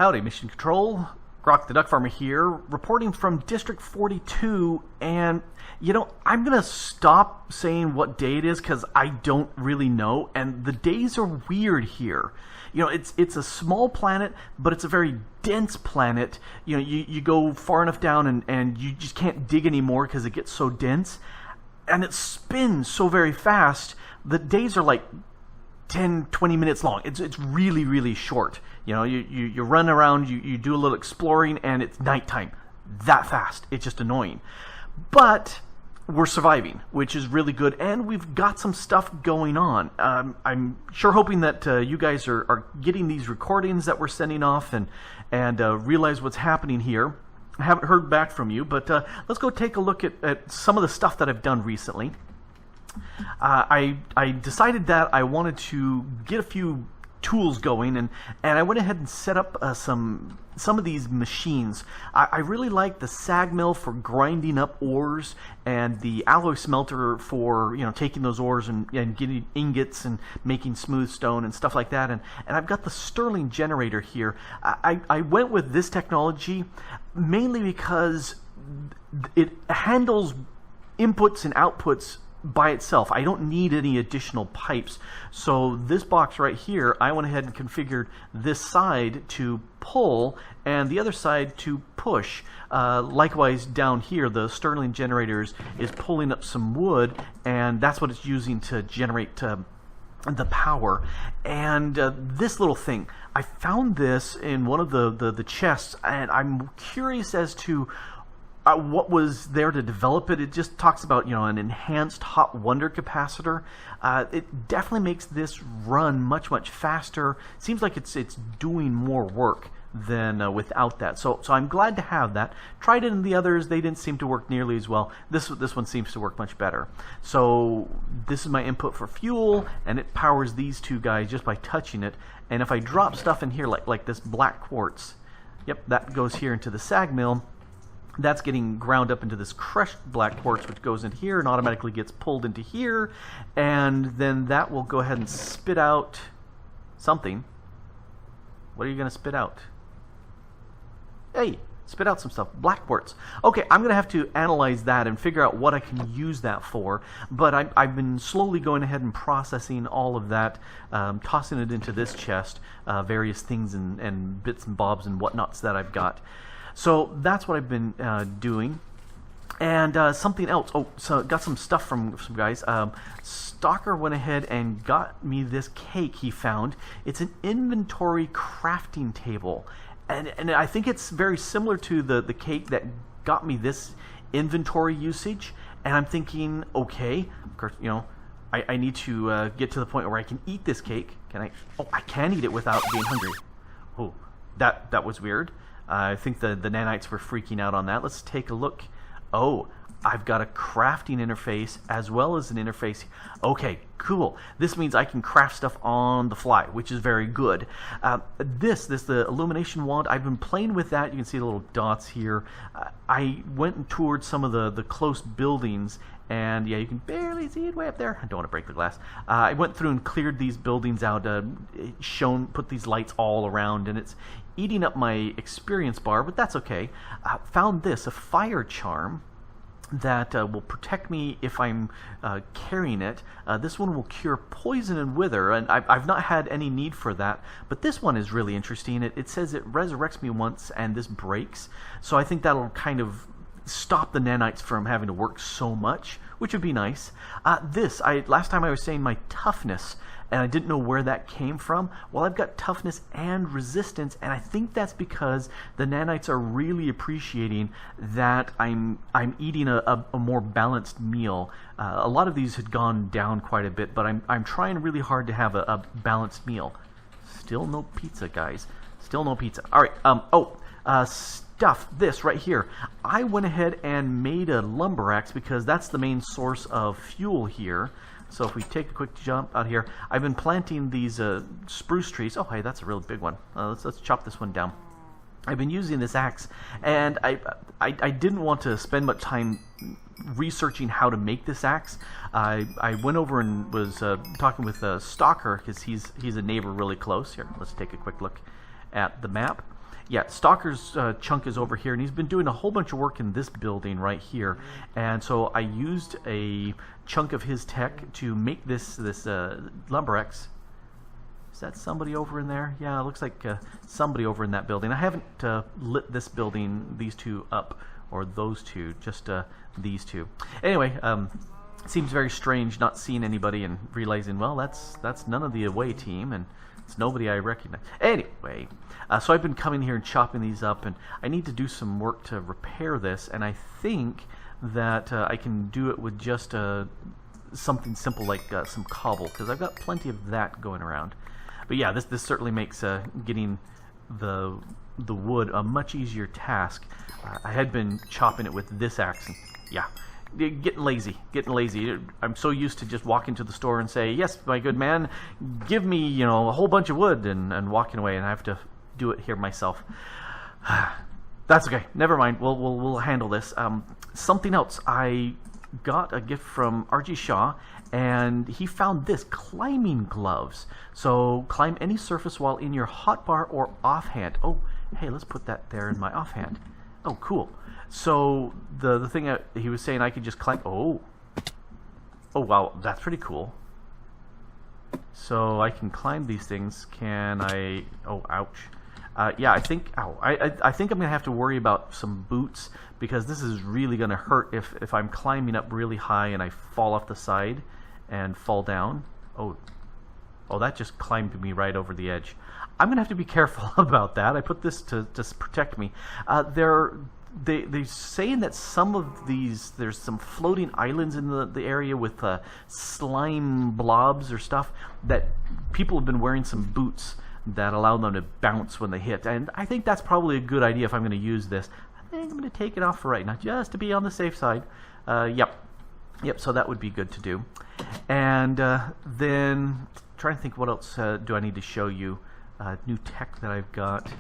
Howdy, Mission Control. Grok the DuckFarmer here, reporting from District 42, and, you know, I'm going to stop saying what day it is because I don't really know, and the days are weird here. You know, it's a small planet, but it's a very dense planet. You know, you go far enough down and you just can't dig anymore because it gets so dense, and it spins so very fast. The days are like 10-20 minutes long. It's really, really short. You know, you run around, you do a little exploring, and it's nighttime. That fast. It's just annoying. But we're surviving, which is really good, and we've got some stuff going on. I'm sure hoping that you guys are getting these recordings that we're sending off and realize what's happening here. I haven't heard back from you, but let's go take a look at some of the stuff that I've done recently. I decided that I wanted to get a few tools going, and I went ahead and set up some of these machines. I really like the sag mill for grinding up ores, and the alloy smelter for, you know, taking those ores and getting ingots and making smooth stone and stuff like that. And I've got the Stirling generator here. I went with this technology mainly because it handles inputs and outputs by itself. I don't need any additional pipes. So this box right here, I went ahead and configured this side to pull and the other side to push. Likewise down here, the Stirling generators is pulling up some wood, and that's what it's using to generate the power. And this little thing, I found this in one of the chests, and I'm curious as to what was there to develop it. It just talks about, you know, an enhanced hot wonder capacitor. It definitely makes this run much faster. Seems like it's doing more work than without that. So I'm glad to have that. Tried it in the others; they didn't seem to work nearly as well. This one seems to work much better. So this is my input for fuel, and it powers these two guys just by touching it. And if I drop stuff in here like this black quartz, yep, that goes here into the sag mill. That's getting ground up into this crushed black quartz, which goes in here and automatically gets pulled into here, and then that will go ahead and spit out something. What are you going to spit out? Hey, spit out some stuff. Black quartz. Okay, I'm going to have to analyze that and figure out what I can use that for, but I've been slowly going ahead and processing all of that, tossing it into this chest, various things and bits and bobs and whatnots that I've got. So that's what I've been doing. And something else. Oh, so got some stuff from some guys. Stalker went ahead and got me this cake he found. It's an inventory crafting table. And I think it's very similar to the cake that got me this inventory usage. And I'm thinking, okay, of course, you know, I need to get to the point where I can eat this cake. Can I? Oh, I can eat it without being hungry. Oh, that was weird. I think the nanites were freaking out on that. Let's take a look. Oh, I've got a crafting interface as well as an interface. Okay, cool. This means I can craft stuff on the fly, which is very good. The illumination wand, I've been playing with that. You can see the little dots here. I went and toured some of the close buildings, and yeah, you can barely see it way up there. I don't want to break the glass. I went through and cleared these buildings out, put these lights all around, and it's eating up my experience bar, but that's okay. Found this, a fire charm that will protect me if I'm carrying it. This one will cure poison and wither, and I've not had any need for that, but this one is really interesting. It says it resurrects me once and this breaks, so I think that'll kind of stop the nanites from having to work so much, which would be nice. Last time I was saying my toughness, and I didn't know where that came from. Well, I've got toughness and resistance, and I think that's because the nanites are really appreciating that I'm eating a more balanced meal. A lot of these had gone down quite a bit, but I'm trying really hard to have a balanced meal. Still no pizza, guys. Still no pizza. All right. Stuff. This right here. I went ahead and made a lumber axe because that's the main source of fuel here. So if we take a quick jump out here, I've been planting these spruce trees. Oh, hey, that's a really big one. Let's chop this one down. I've been using this axe, and I didn't want to spend much time researching how to make this axe. I went over and was talking with Stalker because he's a neighbor really close. Here, let's take a quick look at the map. yeah, Stalker's chunk is over here, and he's been doing a whole bunch of work in this building right here. And so I used a chunk of his tech to make this Lumberex. Is that somebody over in there? Yeah, it looks like somebody over in that building. I haven't lit this building, these two up, or those two, just these two. Anyway, seems very strange not seeing anybody and realizing, well, that's none of the away team, and it's nobody I recognize. Anyway, so I've been coming here and chopping these up, and I need to do some work to repair this, and I think that I can do it with just something simple like some cobble, because I've got plenty of that going around. But yeah, this certainly makes getting the wood a much easier task. I had been chopping it with this axe, and yeah, getting lazy. I'm so used to just walking to the store and say, yes, my good man, give me a whole bunch of wood, and walking away, and I have to do it here myself. That's okay. Never mind. We'll handle this. Something else. I got a gift from R.G. Shaw, and he found this, climbing gloves. So climb any surface while in your hotbar or offhand. Oh, hey, let's put that there in my offhand. Oh, cool. So the thing he was saying, I could just climb. Oh wow, that's pretty cool. So I can climb these things. Can I? Oh, ouch. Yeah, I think. Ow. I think I'm gonna have to worry about some boots, because this is really gonna hurt if I'm climbing up really high and I fall off the side and fall down. Oh, that just climbed me right over the edge. I'm gonna have to be careful about that. I put this to protect me. They're saying that some of these, there's some floating islands in the area with slime blobs or stuff, that people have been wearing some boots that allow them to bounce when they hit. And I think that's probably a good idea if I'm going to use this. I think I'm going to take it off for right now, just to be on the safe side. Yep, so that would be good to do. And then, trying to think what else do I need to show you. New tech that I've got.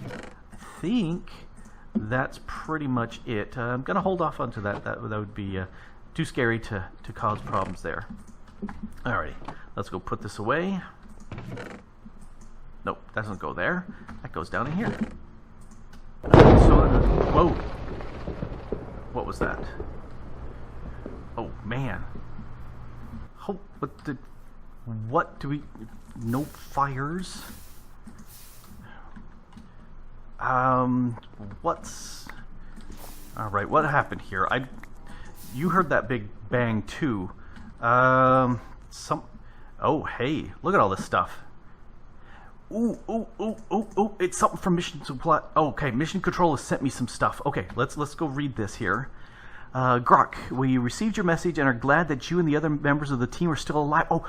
I think that's pretty much it. I'm going to hold off onto that. That would be too scary to cause problems there. Alrighty, let's go put this away. Nope, that doesn't go there. That goes down in here. Whoa. What was that? Oh, man. What do we... No fires? What's... Alright, what happened here? You heard that big bang, too. Oh, hey, look at all this stuff. Ooh, it's something from Mission Supply. Oh, okay, Mission Control has sent me some stuff. Okay, let's go read this here. Grok, we received your message and are glad that you and the other members of the team are still alive. Oh,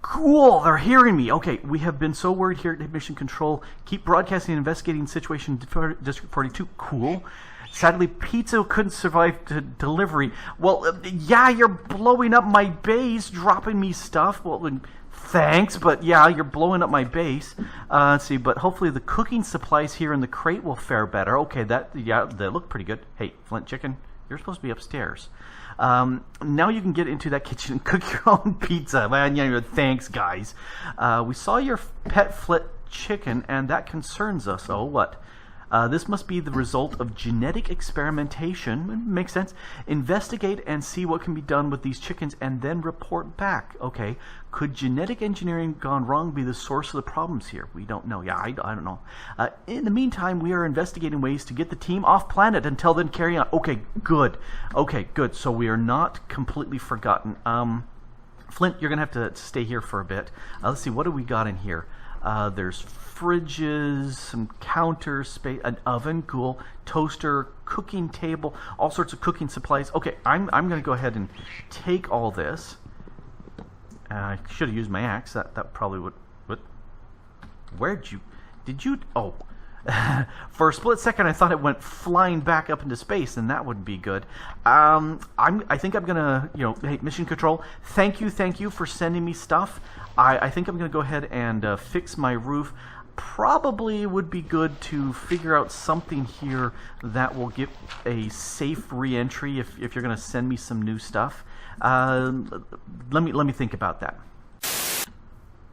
cool, they're hearing me. Okay, we have been so worried here at Mission Control. Keep broadcasting and investigating situation in District 42. Cool. Sadly, pizza couldn't survive delivery. Well, yeah, you're blowing up my base, dropping me stuff. Well, thanks, but yeah, you're blowing up my base. Let's see, but hopefully the cooking supplies here in the crate will fare better. Okay, they look pretty good. Hey, Flint Chicken, you're supposed to be upstairs. Now you can get into that kitchen and cook your own pizza. Man, yeah, thanks, guys. We saw your pet Flint Chicken, and that concerns us. Oh, what? This must be the result of genetic experimentation. Makes sense. Investigate and see what can be done with these chickens and then report back. Okay. Could genetic engineering gone wrong be the source of the problems here? We don't know. Yeah, I don't know. In the meantime, we are investigating ways to get the team off planet. Until then, carry on. Okay, good. So we are not completely forgotten. Flint, you're going to have to stay here for a bit. Let's see. What do we got in here? There's fridges, some counter space, an oven, cool, toaster, cooking table, all sorts of cooking supplies. Okay, I'm going to go ahead and take all this. I should have used my axe. That probably would. What? Did you? Oh. For a split second, I thought it went flying back up into space, and that wouldn't be good. I think I'm gonna, hey, Mission Control, thank you for sending me stuff. I think I'm gonna go ahead and fix my roof. Probably would be good to figure out something here that will get a safe re-entry if you're gonna send me some new stuff. Let me think about that.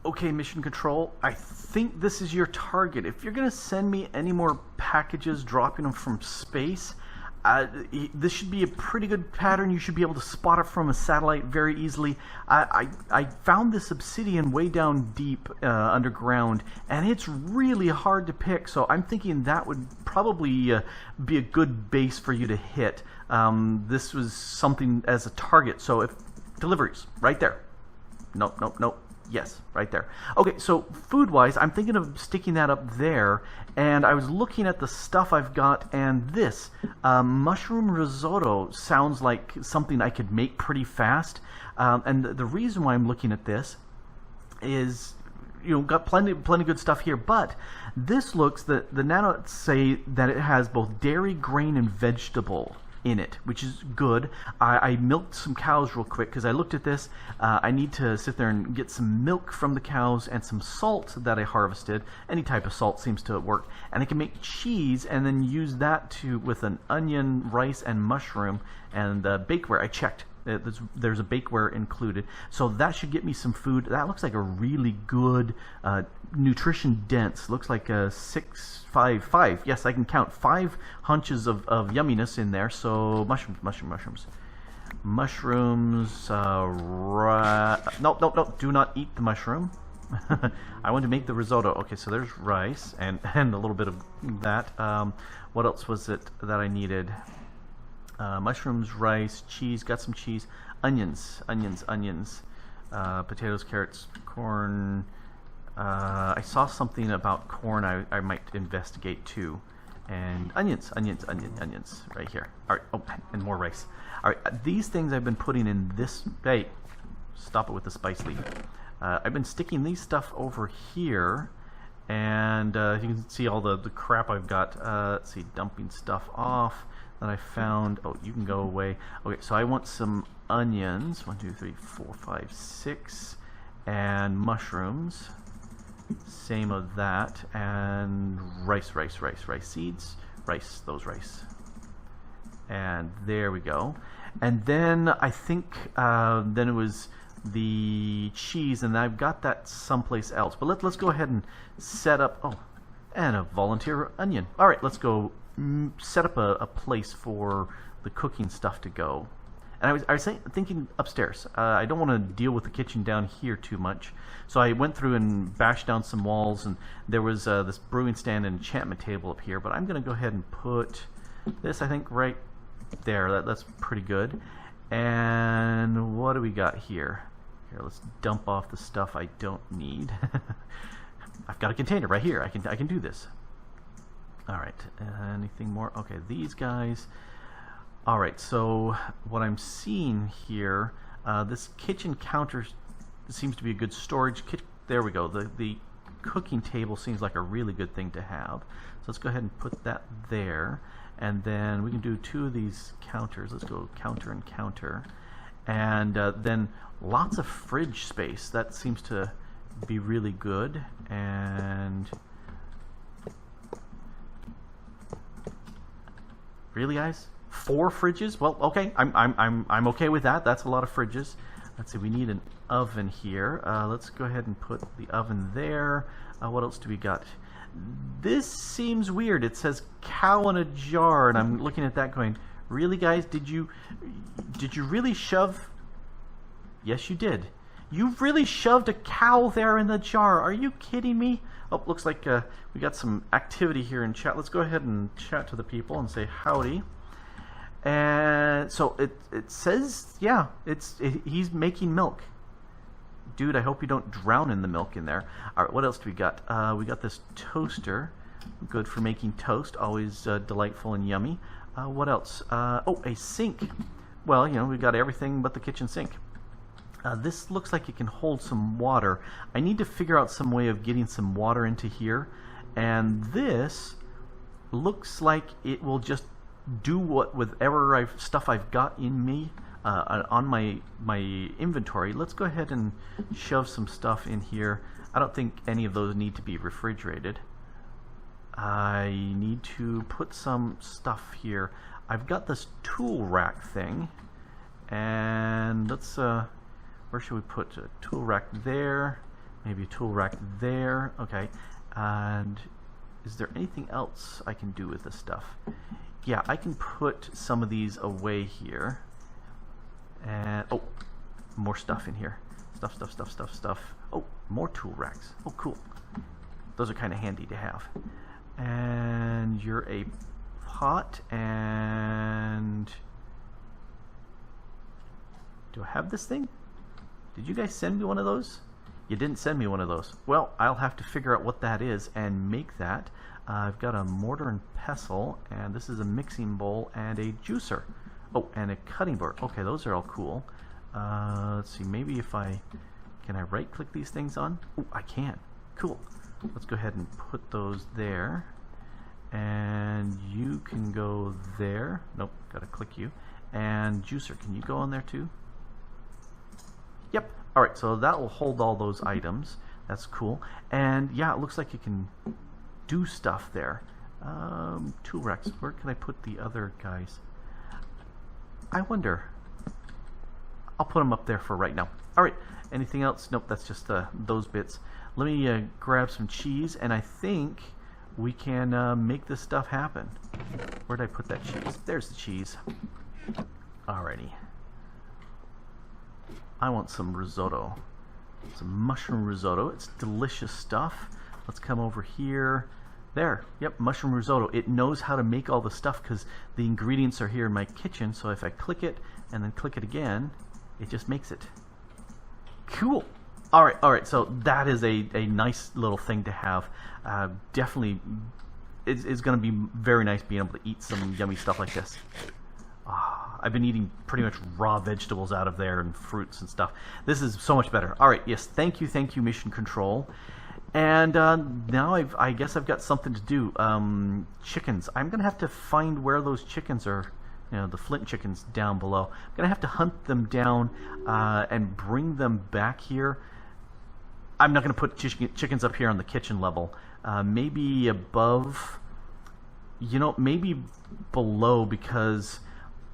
Okay, Mission Control, I think this is your target. If you're going to send me any more packages dropping them from space, this should be a pretty good pattern. You should be able to spot it from a satellite very easily. I found this obsidian way down deep underground, and it's really hard to pick, so I'm thinking that would probably be a good base for you to hit. This was something as a target, so if deliveries, right there. Nope, nope, nope. Yes, right there. Okay, so food-wise, I'm thinking of sticking that up there, and I was looking at the stuff I've got, and this mushroom risotto sounds like something I could make pretty fast. And the reason why I'm looking at this is, you know, got plenty good stuff here, but this looks, the nanots say that it has both dairy, grain, and vegetable in it, which is good. I milked some cows real quick because I looked at this. I need to sit there and get some milk from the cows and some salt that I harvested. Any type of salt seems to work. And I can make cheese and then use that with an onion, rice, and mushroom and bakeware. I checked. There's a bakeware included. So that should get me some food. That looks like a really good, nutrition dense. Looks like a 6, 5, 5. Yes, I can count 5 hunches of yumminess in there. So mushrooms. No, do not eat the mushroom. I want to make the risotto. Okay, so there's rice and a little bit of that. What else was it that I needed? Mushrooms, rice, cheese, got some cheese, onions, potatoes, carrots, corn. I saw something about corn I might investigate too. And onions, right here. All right, oh, and more rice. All right, these things I've been putting in this, hey, stop it with the spice leaf. I've been sticking these stuff over here, and you can see all the crap I've got. Let's see, dumping stuff off that I found. Oh, you can go away. Okay, so I want some onions. 1, 2, 3, 4, 5, 6, and mushrooms. Same of that, and rice seeds, those rice. And there we go. And then I think then it was the cheese, and I've got that someplace else. But let's go ahead and set up. Oh, and a volunteer onion. All right, let's go set up a place for the cooking stuff to go. And I was thinking upstairs. I don't want to deal with the kitchen down here too much. So I went through and bashed down some walls, and there was this brewing stand and enchantment table up here. But I'm going to go ahead and put this, I think, right there. That's pretty good. And what do we got here? Here, let's dump off the stuff I don't need. I've got a container right here. I can do this. All right. Anything more? Okay, these guys. All right, so what I'm seeing here, this kitchen counter seems to be a good storage kit. There we go. The cooking table seems like a really good thing to have. So let's go ahead and put that there, and then we can do 2 of these counters. Let's go counter and counter, and then lots of fridge space. That seems to be really good. And really, guys? 4 fridges? Well, okay, I'm okay with that. That's a lot of fridges. Let's see, we need an oven here. Let's go ahead and put the oven there. What else do we got? This seems weird. It says cow in a jar, and I'm looking at that going, really, guys? Did you really shove? Yes, you did. You really shoved a cow there in the jar. Are you kidding me? Oh, looks like we got some activity here in chat. Let's go ahead and chat to the people and say howdy. And so it says, yeah, he's making milk. Dude, I hope you don't drown in the milk in there. All right, what else do we got? We got this toaster, good for making toast, always delightful and yummy. What else? Oh, a sink. Well, you know, we've got everything but the kitchen sink. This looks like it can hold some water. I need to figure out some way of getting some water into here. And this looks like it will just do whatever stuff I've got in me on my inventory. Let's go ahead and shove some stuff in here. I don't think any of those need to be refrigerated. I need to put some stuff here. I've got this tool rack thing, and let's where should we put a tool rack there? Maybe a tool rack there. Okay. And is there anything else I can do with this stuff? Yeah, I can put some of these away here. And, oh, more stuff in here. Stuff. Oh, more tool racks. Oh, cool. Those are kind of handy to have. And you're a pot, and do I have this thing? Did you guys send me one of those? You didn't send me one of those. Well, I'll have to figure out what that is and make that. I've got a mortar and pestle, and this is a mixing bowl and a juicer. Oh, and a cutting board. Okay, those are all cool. Let's see, maybe if can I right click these things on? Oh, I can. Cool. Let's go ahead and put those there. And you can go there. Nope, gotta click you. And juicer, can you go on there too? Yep. Alright, so that will hold all those items. That's cool. And yeah, it looks like you can do stuff there. Tool racks. Where can I put the other guys? I wonder. I'll put them up there for right now. Alright, anything else? Nope, that's just those bits. Let me grab some cheese, and I think we can make this stuff happen. Where did I put that cheese? There's the cheese. Alrighty. I want some risotto. Some mushroom risotto. It's delicious stuff. Let's come over here. There. Yep, mushroom risotto. It knows how to make all the stuff because the ingredients are here in my kitchen. So if I click it and then click it again, it just makes it. Cool. Alright, so that is a nice little thing to have. Definitely, it's going to be very nice being able to eat some yummy stuff like this. I've been eating pretty much raw vegetables out of there and fruits and stuff. This is so much better. Alright, yes, thank you, Mission Control. And now I guess I've got something to do. Chickens. I'm going to have to find where those chickens are. You know, the flint chickens down below. I'm going to have to hunt them down and bring them back here. I'm not going to put chickens up here on the kitchen level. Maybe above, you know, maybe below, because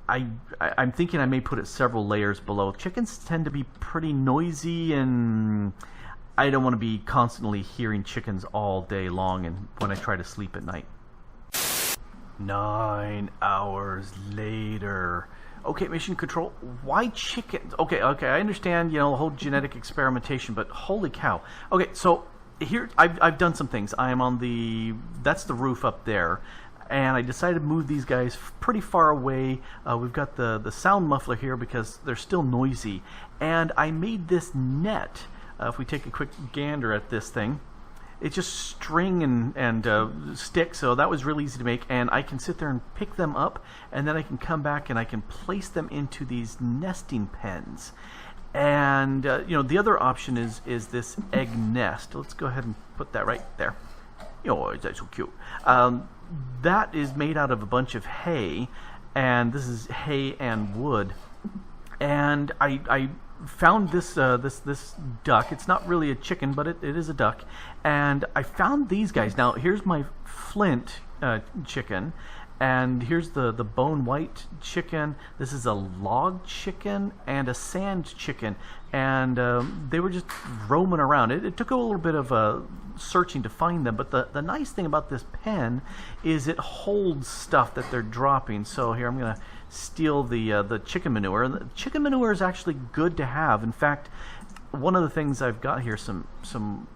I'm thinking I may put it several layers below. Chickens tend to be pretty noisy, and I don't want to be constantly hearing chickens all day long and when I try to sleep at night. 9 hours later. Okay, Mission Control, why chickens? Okay, I understand, you know, the whole genetic experimentation, but holy cow. Okay, so here, I've done some things. I am on that's the roof up there, and I decided to move these guys pretty far away. We've got the sound muffler here because they're still noisy, and I made this net. If we take a quick gander at this thing, it's just string and stick, so that was really easy to make, and I can sit there and pick them up, and then I can come back and I can place them into these nesting pens. And you know, the other option is this egg nest. Let's go ahead and put that right there. Oh, that's so cute. That is made out of a bunch of hay, and this is hay and wood. And I found this duck. It's not really a chicken, but it is a duck. And I found these guys. Now here's my flint chicken, and here's the bone white chicken. This is a log chicken and a sand chicken, and they were just roaming around. It took a little bit of searching to find them, but the nice thing about this pen is it holds stuff that they're dropping. So here I'm gonna steal the chicken manure. And the chicken manure is actually good to have. In fact, one of the things I've got here, some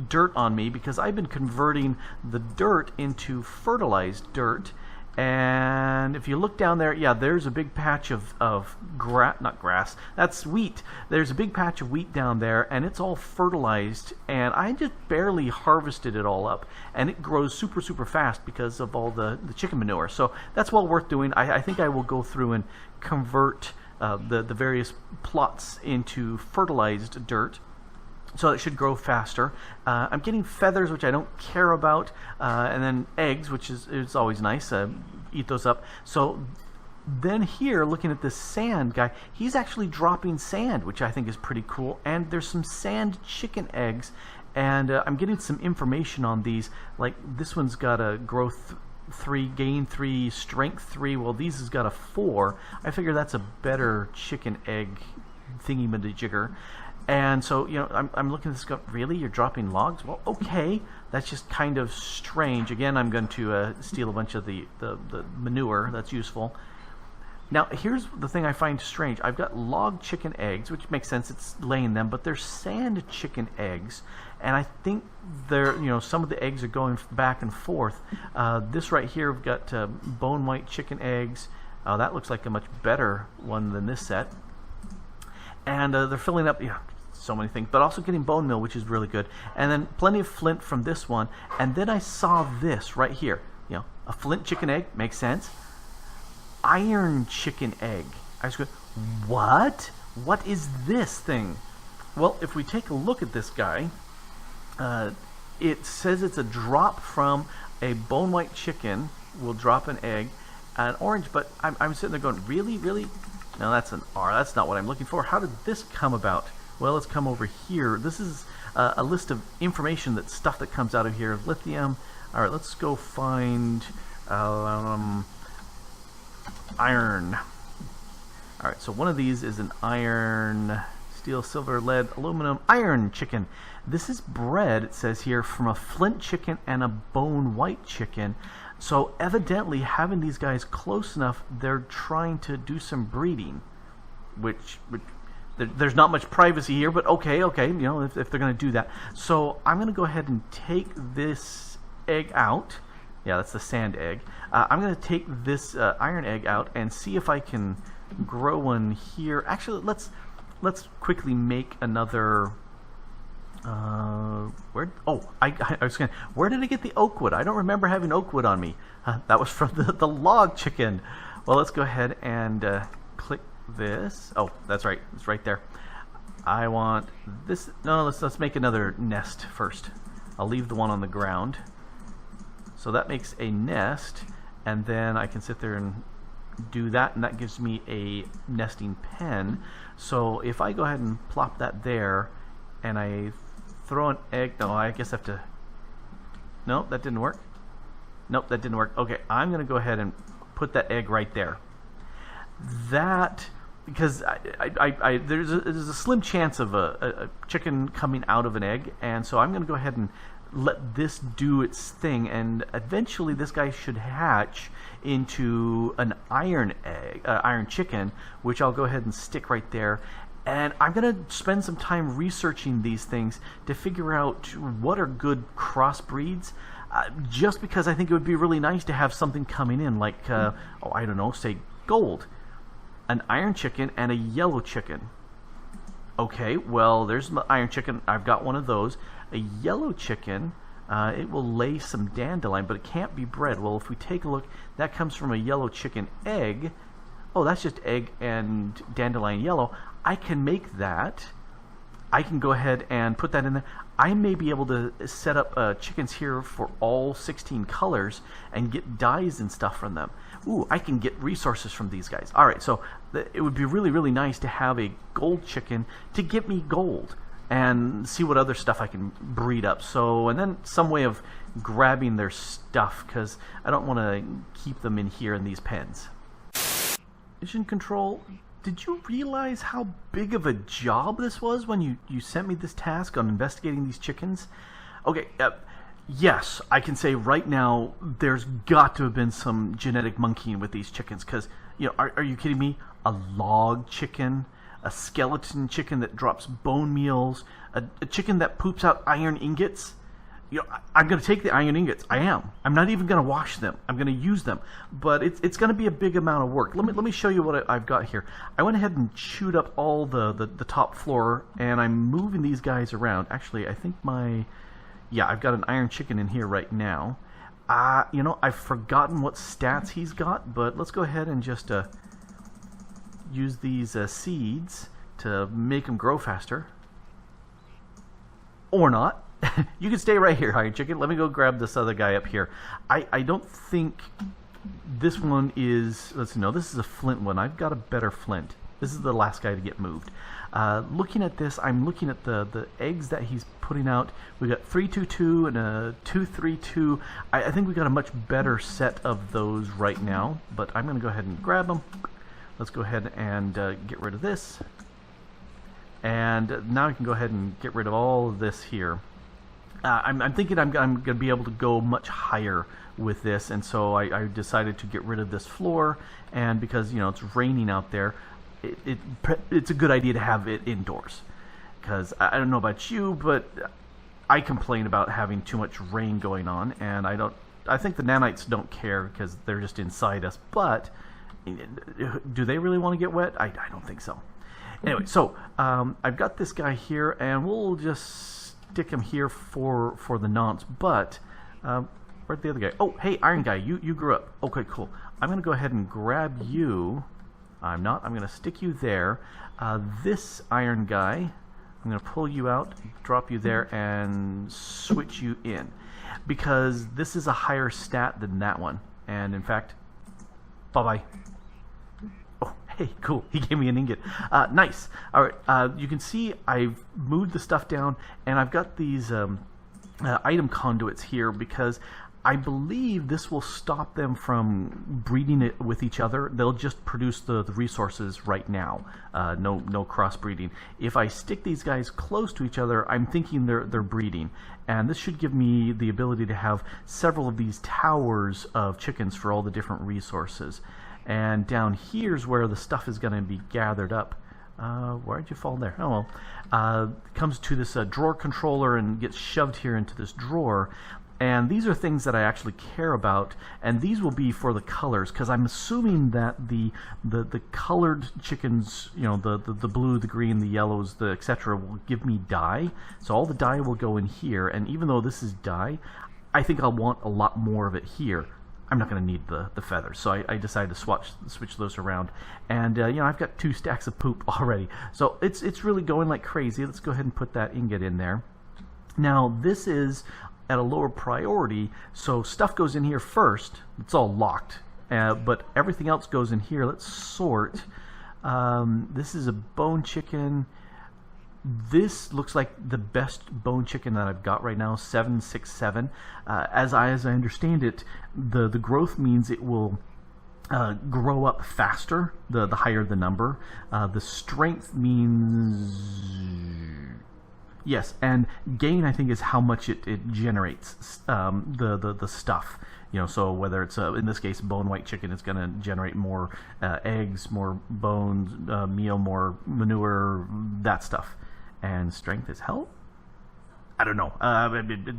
dirt on me, because I've been converting the dirt into fertilized dirt. And if you look down there, yeah, there's a big patch of not grass, that's wheat. There's a big patch of wheat down there, and it's all fertilized, and I just barely harvested it all up, and it grows super fast because of all the chicken manure. So that's well worth doing. I think I will go through and convert the various plots into fertilized dirt, so it should grow faster. I'm getting feathers, which I don't care about, and then eggs, which is always nice. Eat those up. So then here, looking at this sand guy, he's actually dropping sand, which I think is pretty cool. And there's some sand chicken eggs, and I'm getting some information on these. Like this one's got a growth 3, gain 3, strength 3. Well, these has got a 4. I figure that's a better chicken egg thingy-majigger. And so, you know, I'm looking at this go, really? You're dropping logs? Well, okay. That's just kind of strange. Again, I'm going to steal a bunch of the manure. That's useful. Now, here's the thing I find strange. I've got log chicken eggs, which makes sense. It's laying them, but they're sand chicken eggs. And I think they're, you know, some of the eggs are going back and forth. This right here, we've got bone white chicken eggs. That looks like a much better one than this set. And they're filling up, yeah, so many things, but also getting bone meal, which is really good. And then plenty of flint from this one. And then I saw this right here. You know, a flint chicken egg, makes sense. Iron chicken egg. I was going, what? What is this thing? Well, if we take a look at this guy, it says it's a drop from a bone white chicken. Will drop an egg, an orange. But I'm sitting there going, really, really? No, that's an R. That's not what I'm looking for. How did this come about? Well, let's come over here. This is a list of information, that stuff that comes out of here. Lithium. All right, let's go find iron. All right, so one of these is an iron, steel, silver, lead, aluminum, iron chicken. This is bred, it says here, from a flint chicken and a bone white chicken. So evidently, having these guys close enough, they're trying to do some breeding, which there's not much privacy here, but okay, you know, if they're going to do that. So I'm going to go ahead and take this egg out. Yeah, that's the sand egg. I'm going to take this iron egg out and see if I can grow one here. Actually, let's quickly make another. Where? Oh, I was going. Where did I get the oak wood? I don't remember having oak wood on me. That was from the log chicken. Well, let's go ahead and click this. Oh, that's right. It's right there. I want this. No, let's make another nest first. I'll leave the one on the ground. So that makes a nest, and then I can sit there and do that, and that gives me a nesting pen. So if I go ahead and plop that there, and I throw an egg, no, I guess I have to, no, that didn't work. Nope, that didn't work. Okay, I'm going to go ahead and put that egg right there. That, because there's a slim chance of a chicken coming out of an egg, and so I'm going to go ahead and let this do its thing, and eventually this guy should hatch into an iron egg, iron chicken, which I'll go ahead and stick right there. And I'm going to spend some time researching these things to figure out what are good crossbreeds, just because I think it would be really nice to have something coming in, like, oh, I don't know, say gold. An iron chicken and a yellow chicken. Okay, well, there's the iron chicken. I've got one of those. A yellow chicken, it will lay some dandelion, but it can't be bred. Well, if we take a look, that comes from a yellow chicken egg. Oh, that's just egg and dandelion yellow. I can make that. I can go ahead and put that in there. I may be able to set up chickens here for all 16 colors and get dyes and stuff from them. Ooh, I can get resources from these guys. All right, so it would be really, really nice to have a gold chicken to get me gold and see what other stuff I can breed up. So, and then some way of grabbing their stuff, because I don't want to keep them in here in these pens. Mission control. Did you realize how big of a job this was when you sent me this task on investigating these chickens? Okay, yes, I can say right now there's got to have been some genetic monkeying with these chickens, because, you know, are you kidding me? A log chicken, a skeleton chicken that drops bone meals, a chicken that poops out iron ingots. You know, I'm going to take the iron ingots. I am. I'm not even going to wash them. I'm going to use them. But it's going to be a big amount of work. Let me show you what I've got here. I went ahead and chewed up all the top floor, and I'm moving these guys around. Actually, I think I've got an iron chicken in here right now. You know, I've forgotten what stats he's got, but let's go ahead and just use these seeds to make them grow faster. Or not. You can stay right here, Iron Chicken. Let me go grab this other guy up here. I don't think this one is... Let's see, no, this is a flint one. I've got a better flint. This is the last guy to get moved. Looking at this, I'm looking at the eggs that he's putting out. We got 322 and a 232. I think we got a much better set of those right now, but I'm going to go ahead and grab them. Let's go ahead and get rid of this. And now I can go ahead and get rid of all of this here. I'm thinking I'm going to be able to go much higher with this, and so I decided to get rid of this floor. And because it's raining out there, it's a good idea to have it indoors. Because I don't know about you, but I complain about having too much rain going on, and I think the nanites don't care because they're just inside us. But do they really want to get wet? I don't think so. Anyway, so I've got this guy here, and we'll just stick him here for the nonce. But where'd the other guy? Oh, hey, Iron Guy, you grew up. Okay, cool. I'm going to go ahead and grab you. I'm not. I'm going to stick you there. This Iron Guy, I'm going to pull you out, drop you there, and switch you in. Because this is a higher stat than that one. And in fact, bye-bye. Hey, cool. He gave me an ingot. Nice. All right. You can see I've moved the stuff down, and I've got these item conduits here because I believe this will stop them from breeding it with each other. They'll just produce the resources right now. No crossbreeding. If I stick these guys close to each other, I'm thinking they're breeding. And this should give me the ability to have several of these towers of chickens for all the different resources. And down here's where the stuff is going to be gathered up. Where'd you fall there? Oh well. Comes to this drawer controller and gets shoved here into this drawer. And these are things that I actually care about, and these will be for the colors, because I'm assuming that the colored chickens, the blue, the green, the yellows, the etc., will give me dye. So all the dye will go in here, and even though this is dye, I think I'll want a lot more of it here. I'm not going to need the feathers, so I decided to switch those around. And I've got 2 stacks of poop already, so it's really going like crazy. Let's go ahead and put that ingot in there. Now this is at a lower priority, so stuff goes in here first. It's all locked, but everything else goes in here. Let's sort. This is a bone chicken. This looks like the best bone chicken that I've got right now, 767. As I understand it, the growth means it will grow up faster, the higher the number. The strength means... Yes, and gain, I think, is how much it generates the stuff. So whether it's in this case bone white chicken, it's going to generate more eggs, more bones, meal, more manure, that stuff. And strength is health. I don't know.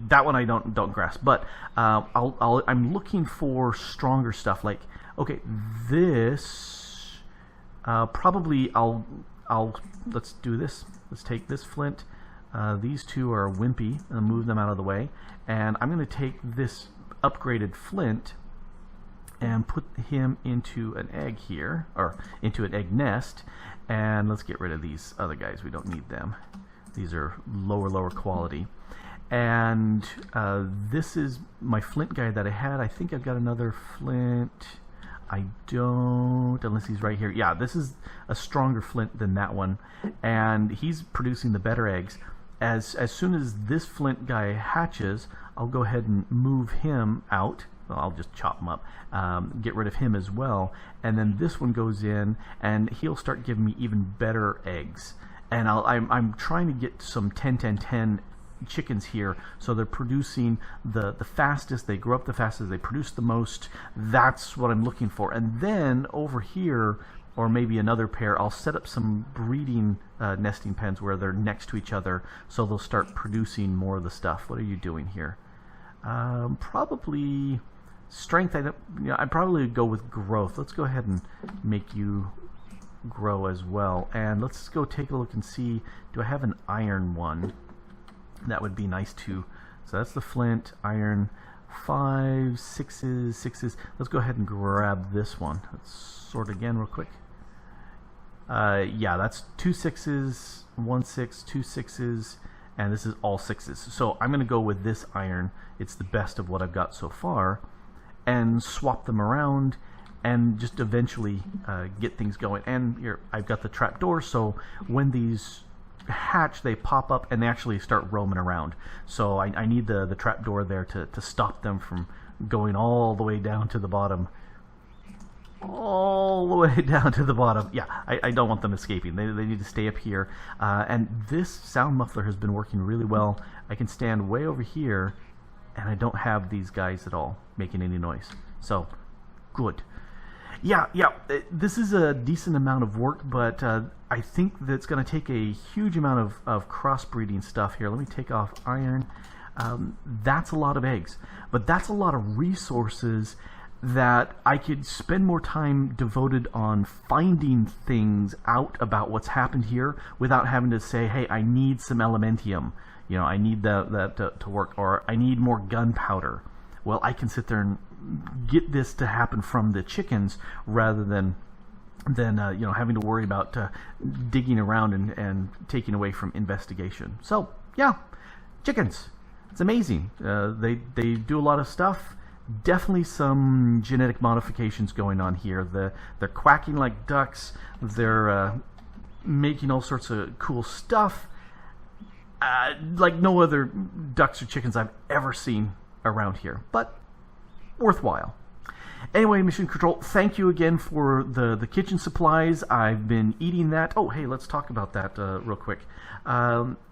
That one I don't grasp. But I'm looking for stronger stuff. Like, okay, this probably let's do this. Let's take this flint. These 2 are wimpy, and move them out of the way. And I'm going to take this upgraded flint and put him into an egg here, or into an egg nest. And let's get rid of these other guys. We don't need them. These are lower quality. And this is my flint guy that I had. I think I've got another flint. I don't, unless he's right here. Yeah, this is a stronger flint than that one. And he's producing the better eggs. As soon as this flint guy hatches, I'll go ahead and move him out. Well, I'll just chop him up, get rid of him as well, and then this one goes in, and he'll start giving me even better eggs. And I'm trying to get some 10-10-10 chickens here, so they're producing the fastest, they grow up the fastest, they produce the most. That's what I'm looking for. And then over here, or maybe another pair, I'll set up some breeding nesting pens where they're next to each other, so they'll start producing more of the stuff. What are you doing here? Probably strength. I'd probably go with growth. Let's go ahead and make you grow as well. And let's go take a look and see, do I have an iron one? That would be nice too. So that's the flint, iron, 5, 6s, 6s. Let's go ahead and grab this one. Let's sort again real quick. Yeah, that's 2 6s, 1 6, 2 6s, and this is all 6s. So I'm going to go with this iron. It's the best of what I've got so far, and swap them around and just eventually get things going. And here I've got the trapdoor, so when these hatch, they pop up and they actually start roaming around. So I need the trapdoor there to stop them from going all the way down to the bottom. all the way down to the bottom. Yeah, I don't want them escaping. They need to stay up here. And this sound muffler has been working really well. I can stand way over here, and I don't have these guys at all making any noise. So, good. Yeah, this is a decent amount of work, but I think that's going to take a huge amount of crossbreeding stuff here. Let me take off iron. That's a lot of eggs, but that's a lot of resources that I could spend more time devoted on finding things out about what's happened here without having to say, hey, I need some elementium. You know, I need that to work, or I need more gunpowder. Well, I can sit there and get this to happen from the chickens rather than having to worry about digging around and taking away from investigation. So, yeah, chickens. It's amazing. They do a lot of stuff. Definitely some genetic modifications going on here. They're quacking like ducks. They're making all sorts of cool stuff. Like no other ducks or chickens I've ever seen around here. But worthwhile. Anyway, Mission Control, thank you again for the kitchen supplies. I've been eating that. Oh, hey, let's talk about that real quick.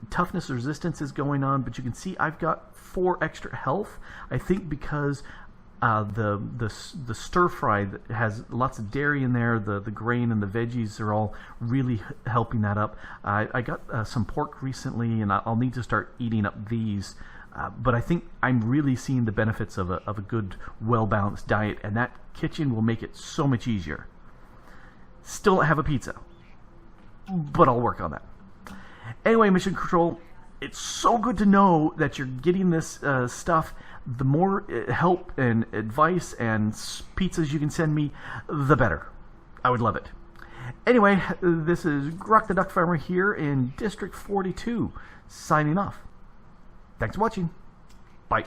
Toughness resistance is going on, but you can see I've got 4 extra health. I think because the stir fry that has lots of dairy in there, the grain and the veggies are all really helping that up. I got some pork recently, and I'll need to start eating up these. But I think I'm really seeing the benefits of a good, well-balanced diet, and that kitchen will make it so much easier. Still don't have a pizza, but I'll work on that. Anyway, Mission Control, it's so good to know that you're getting this stuff. The more help and advice and pizzas you can send me, the better. I would love it. Anyway, this is Grok the DuckFarmer here in District 42, signing off. Thanks for watching. Bye.